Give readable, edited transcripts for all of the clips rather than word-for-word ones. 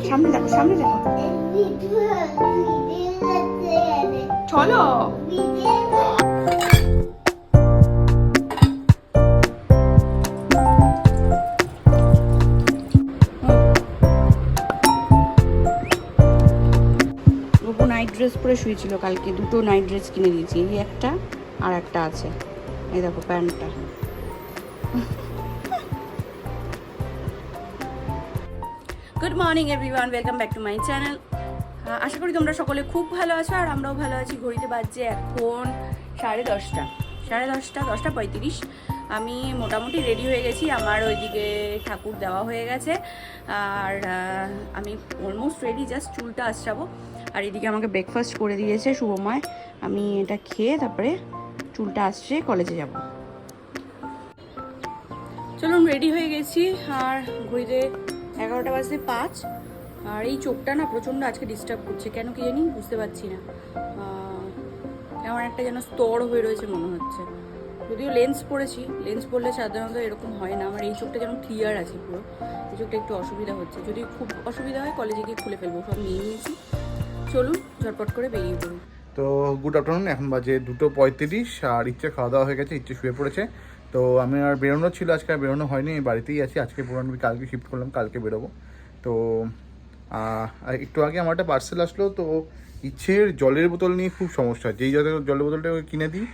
সামনে দেখো, সামনে দেখো, চলো। নাইট ড্রেস পরে শুয়েছিল কালকে, দুটো নাইট ড্রেস কিনে দিয়েছি, এই একটা আর একটা আছে, এই দেখো প্যান্টটা। Good morning everyone, welcome back to my channel. আশা করি তোমরা সকলে খুব ভালো আছো, আর আমরাও ভালো আছি। ঘড়িতে বাজছে এখন 10:30, 10:35। আমি মোটামুটি রেডি হয়ে গেছি, আমার ওইদিকে ঠাকুর দেওয়া হয়ে গেছে, আর আমি অলমোস্ট রেডি, জাস্ট চুলটা আঁচড়াবো। আর এদিকে আমাকে ব্রেকফাস্ট করে দিয়েছে শুভময়, আমি এটা খেয়ে তারপরে চুলটা আসছে কলেজে যাব। চলুন, রেডি হয়ে গেছি, আর ঘড়িতে 11:05। আর এই চোখটা না প্রচণ্ড আজকে ডিস্টার্ব করছে, কেন কি জানি বুঝতে পারছি না, এমন একটা যেন স্তর হয়ে রয়েছে মনে হচ্ছে। যদিও লেন্স পরেছি, লেন্স পরলে সাধারণত এরকম হয় না। আমার এই চোখটা যেন ক্লিয়ার আছে পুরো, এই চোখটা একটু অসুবিধা হচ্ছে। যদি খুব অসুবিধা হয় কলেজে গিয়ে খুলে ফেলবো, সব নিয়ে নিয়েছি। চলুন ঝটপট করে বেরিয়ে পড়ুন। তো গুড আফটারনুন, এখন বাজে 2:35, আর ইচ্ছে খাওয়া দাওয়া হয়ে গেছে, ইচ্ছে শুয়ে পড়েছে। তো আমি আর বেরোনো ছিল, আজকে আর বেরোনো হয়নি, বাড়িতেই আছি। আজকে পুরো কালকে শিফট করলাম, কালকে বেরোবো। তো একটু আগে আমার একটা পার্সেল আসলো, তো ইচ্ছের জলের বোতল নিয়ে খুব সমস্যা। যেই জলের বোতলটা কিনে দিই,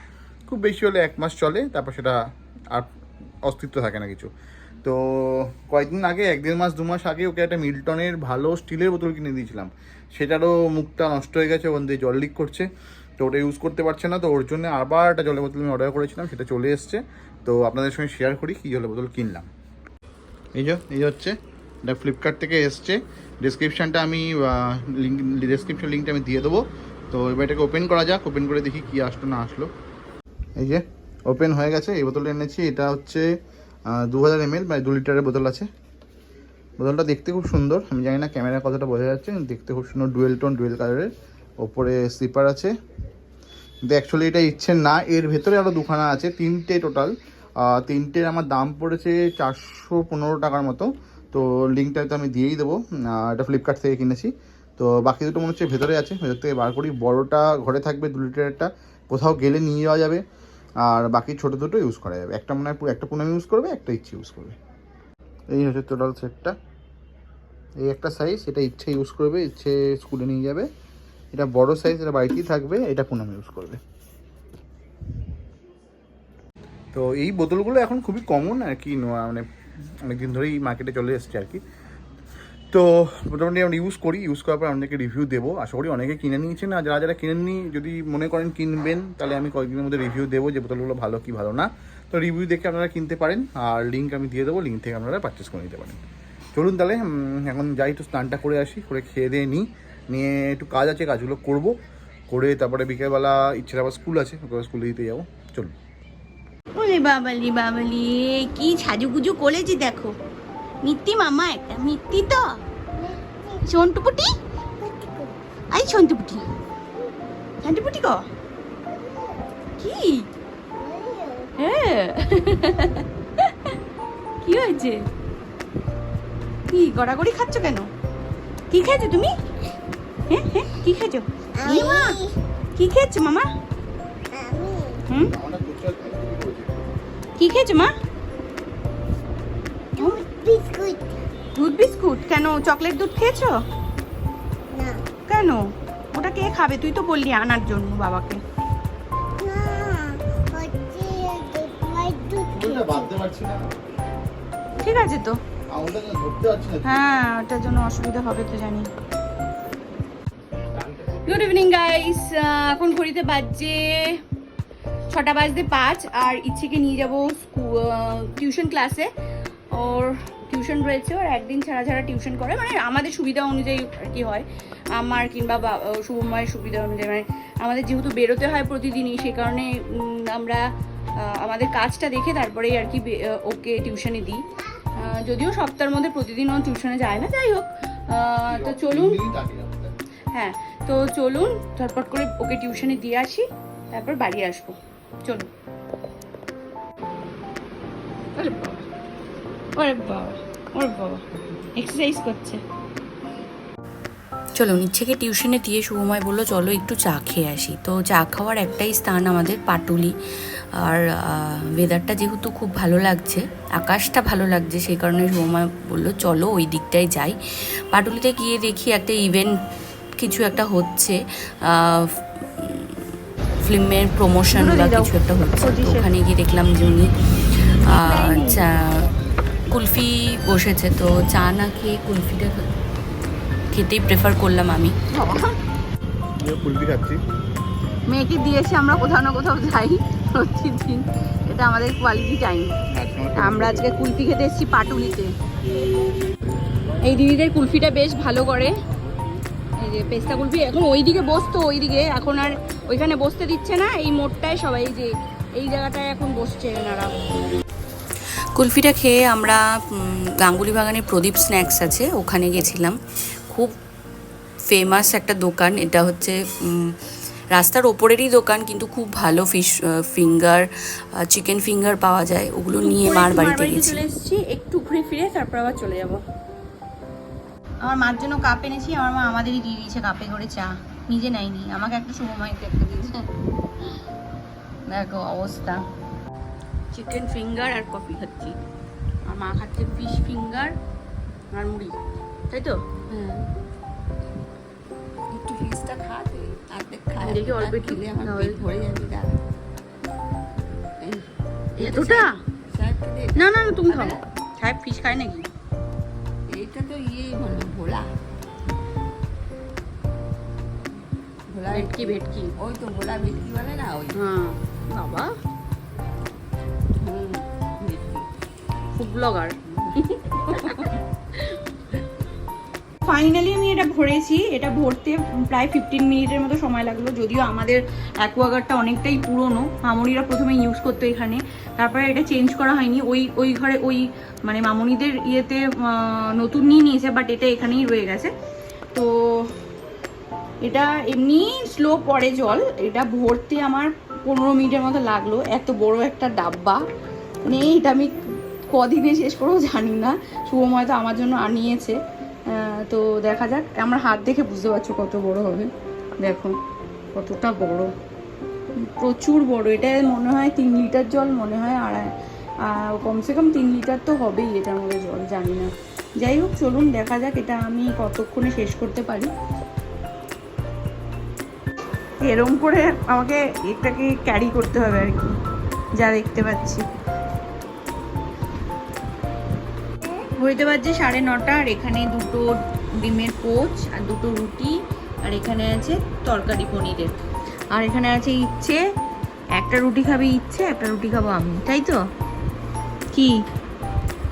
খুব বেশি হলে 1 মাস চলে, তারপর সেটা আর অস্তিত্ব থাকে না কিছু। তো কয়েকদিন আগে 1-1.5 মাস 2 মাস আগে ওকে একটা মিল্টনের ভালো স্টিলের বোতল কিনে দিয়েছিলাম, সেটারও মুখটা নষ্ট হয়ে গেছে, ওখান দিয়ে জল লিক করছে, তো ওটা ইউজ করতে পারছে না। তো ওর জন্য আবার একটা জলের বোতল আমি অর্ডার করেছিলাম, সেটা চলে এসছে। তো আপনাদের সঙ্গে শেয়ার করি কী জলের বোতল কিনলাম। এই হচ্ছে, এটা ফ্লিপকার্ট থেকে এসছে। ডিসক্রিপশানটা আমি ডিসক্রিপশন লিঙ্কটা আমি দিয়ে দেবো। তো এবার এটাকে ওপেন করা যাক, ওপেন করে দেখি কী আসলো না আসলো। এই যে ওপেন হয়ে গেছে, এই বোতলটা এনেছি। এটা হচ্ছে 2000 ml, মানে 2 লিটারের বোতল আছে। বোতলটা দেখতে খুব সুন্দর, আমি জানি না ক্যামেরা কতটা বোঝা যাচ্ছে, দেখতে খুব সুন্দর, ডুয়েল টোন, ডুয়েল কালারের। ওপরে স্লিপার আছে, কিন্তু অ্যাকচুয়ালি এটা ইচ্ছের না, এর ভেতরে আরও দুখানা আছে, 3টে টোটাল। 3টের আমার দাম পড়েছে 415 টাকার মতো। তো লিঙ্কটা তো আমি দিয়েই দেবো, এটা ফ্লিপকার্ট থেকে কিনেছি। তো বাকি দুটো মনে হচ্ছে ভেতরে আছে, ভেতর থেকে বার করি। বড়োটা ঘরে থাকবে, 2 লিটারেরটা কোথাও গেলে নিয়ে যাওয়া যাবে, আর বাকি ছোটো দুটো ইউজ করা যাবে। একটা মনে হয় একটা পুনম ইউজ করবে, একটা ইচ্ছে ইউজ করবে। এই হচ্ছে টোটাল সেটটা। এই একটা সাইজ, এটা ইচ্ছে ইউজ করবে, ইচ্ছে স্কুলে নিয়ে যাবে। এটা বড় সাইজ, এটা বাড়িতেই থাকবে, এটা পুনম ইউজ করবে। তো এই বোতলগুলো এখন খুবই কমন আর কি, মানে অনেকদিন ধরেই মার্কেটে চলে এসছে আর কি। তো মোটামুটি আমরা ইউজ করি, ইউজ করার পর অনেকে রিভিউ দেবো। আশা করি অনেকে কিনে নিয়েছেন, আর যারা যারা কিনেননি যদি মনে করেন কিনবেন, তাহলে আমি কয়েকদিনের মধ্যে রিভিউ দেবো যে বোতলগুলো ভালো কি ভালো না। তো রিভিউ দেখে আপনারা কিনতে পারেন, আর লিঙ্ক আমি দিয়ে দেবো, লিঙ্ক থেকে আপনারা পারচেস করে নিতে পারেন। চলুন তাহলে এখন যাই, একটু স্নানটা করে আসি, করে খেয়ে দিয়ে নিয়ে একটু কাজ আছে, কাজগুলো করবো, করে তারপরে বিকেলবেলা ইচ্ছের আবার স্কুল আছে, ওকে স্কুলে দিতে যাবো। চলুন। ওরে বাবালি বাবালি, কি সাজুগুজু করেছি দেখো। মিত্তি মামা, একটা মিত্তি তো সন্টুপুটি, আই সন্টুপুটি, সন্টুপুটি ক কি? হ্যাঁ কি হয়েছে? কি গড়াগড়ি খাচ্ছ কেন? কি খেয়েছো তুমি? হ্যাঁ হ্যাঁ, কি খেয়েছো? মা কি খেয়েছো মামা? হুম, কি খেয়েছো মা? বিস্কুট। দুধ বিস্কুট? কেন, চকলেট দুধ খেয়েছো? না কেন, ওটা কে খাবে? তুই তো বললি আনার জন্য বাবাকে। না, হচ্ছে মায়ের দুধ খেয়েছি। ঠিক আছে তো, হ্যাঁ ওটার জন্য অসুবিধা হবে তো জানি। গুড ইভিনিং গাইস, এখন ঘড়িতে বাজছে 6:05, আর ইচ্ছেকে নিয়ে যাবো টিউশন ক্লাসে। ওর টিউশন রয়েছে, ওর একদিন ছাড়া ছাড়া টিউশন করে, মানে আমাদের সুবিধা অনুযায়ী আর কি হয়, আমার কিংবা শুভময়ের সুবিধা অনুযায়ী। মানে আমাদের যেহেতু বেরোতে হয় প্রতিদিনই, সেই কারণে আমরা আমাদের কাজটা দেখে তারপরেই আর কি ওকে টিউশনে দিই। যদিও সপ্তাহের মধ্যে প্রতিদিন ও টিউশনে যায় না, যাই হোক। তো চলুন, হ্যাঁ তো চলুন ঝটপট করে ওকে টিউশনে দিয়ে আসি, তারপর বাড়ি আসবো। চলুন। ওরে বাবা, ওরে বাবা, ওরে বাবা, এক্সারসাইজ করছে। চলো নিচ্ছেকে টিউশনে দিয়ে শুভময় বললো চলো একটু চা খেয়ে আসি। তো চা খাওয়ার একটাই স্থান আমাদের পাটুলি। আর ওয়েদারটা যেহেতু খুব ভালো লাগছে, আকাশটা ভালো লাগছে, সেই কারণে শুভময় বললো চলো ওই দিকটায় যাই। পাটুলিতে গিয়ে দেখি একটা ইভেন্ট কিছু একটা হচ্ছে, ফিল্মের প্রমোশন বা কিছু একটা হচ্ছে। তো ওখানে গিয়ে দেখলাম যে উনি চা কুলফি বসেছে। তো চা না খেয়ে কুলফিটা খেতেই প্রেফার করলাম আমি। কুলফি খাচ্ছি। মেয়েকে দিয়েছি আমরা কোথাও না কোথাও যাই প্রতিদিন, এটা আমাদের কোয়ালিটি টাইম। আমরা আজকে কুলফি খেতে এসেছি পাটুলিতে। এই দিদিদের কুলফিটা বেশ ভালো করে, এই যে পেস্তা কুলফি। এখন ওইদিকে বসতো, ওইদিকে এখন আর ওইখানে বসতে দিচ্ছে না, এই মোড়টায় সবাই যে এই জায়গাটায় এখন বসছে এনারা। কুলফিটা খেয়ে আমরা গাঙ্গুলি বাগানে প্রদীপ স্ন্যাক্স আছে ওখানে গেছিলাম। খুব ফেমাস একটা দোকান, এটা হচ্ছে রাস্তার ওপরেরই দোকান, কিন্তু খুব ভালো ফিশ ফিঙ্গার, চিকেন ফিঙ্গার পাওয়া যায়। ওগুলো নিয়ে মার বাড়িতে গেছি। চলে এসেছি, একটু ঘুরে ফিরে তারপর আবার চলে যাব। আমার মার জন্য কাপ এনেছি, আমার মা আমাদেরই দিয়ে দিয়েছে কাপে করে চা, নিজে নেয়নি, আমাকে একটা শুভময়কে একটা দিয়েছে। দেখো অবস্থা। চিকেন ফিঙ্গার আর কফি খাচ্ছি, আর মা খাচ্ছে ফিশ ফিঙ্গার আর মুড়ি, তাই তো? একটু ফিশটা খা, তুই অর্ধেক খা, দেখি অল্প একটু খেলে আমার পেট ভরে যাবে। যা এতটা সাহেবকে দে। না না না, তুমি খাও। সাহেব ফিশ খায় নাকি? এইটা তো মানে ভোলা ভোলা ভেটকি ভেটকি, ওই তো ভোলা ভেটকি বলে না, ওই হ্যাঁ। বাবা ভেটকি। Food blogger. ফাইনালি আমি এটা ভরেছি। এটা ভরতে প্রায় 15 মিনিটের মতো সময় লাগলো, যদিও আমাদের অ্যাকোয়াগার্ডটা অনেকটাই পুরনো, মামনিরা প্রথমে ইউজ করতো এখানে, তারপরে এটা চেঞ্জ করা হয়নি। ওই ঘরে ওই মানে মামনিদের ইয়েতে নতুন নিয়ে নিয়েছে, বাট এটা এখানেই রয়ে গেছে। তো এটা এমনি স্লো পড়ে জল, এটা ভরতে আমার 15 মিনিটের মতো লাগলো। এত বড় একটা ডাব্বা, মানে এটা আমি কদিনে শেষ করেও জানি না। শুভময় তো আমার জন্য আনিয়েছে। তো দেখা যাক, আমার হাত দেখে বুঝতে পারছো কত বড় হবে। দেখো কতটা বড়, প্রচুর বড়। এটা মনে হয় 3 লিটার জল, মনে হয় কমসে কম 3 লিটার তো হবেই এটার মধ্যে জল, জানি না। যাই হোক চলুন দেখা যাক এটা আমি কতক্ষণে শেষ করতে পারি। এরম করে আমাকে এটাকে ক্যারি করতে হবে আর কি, যা দেখতে পাচ্ছি। ঘড়িতে বাজছে 9:30, আর এখানে 2টো ডিমের পোচ আর 2টো রুটি, আর এখানে আছে তরকারি পনিরের, আর এখানে আছে ইচ্ছে। একটা রুটি খাবে ইচ্ছে, একটা রুটি খাবো আমি, তাই তো? কি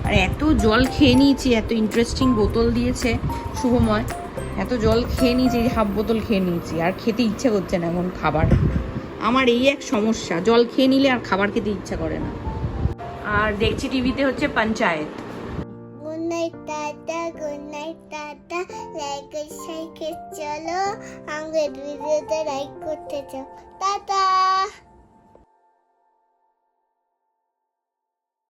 আর এত জল খেয়ে নিয়েছি, এত ইন্টারেস্টিং বোতল দিয়েছে শুভময়, এত জল খেয়ে নিয়েছি, হাফ বোতল খেয়ে নিয়েছি, আর খেতে ইচ্ছে করছে না এমন খাবার। আমার এই এক সমস্যা, জল খেয়ে নিলে আর খাবার খেতে ইচ্ছা করে না। আর দেখছি টিভিতে হচ্ছে Panchayat. Good night tata, good night tata. Like আর শেয়ার চলো, আমাদের ভিডিওতে লাইক করতে চাও। টাটা।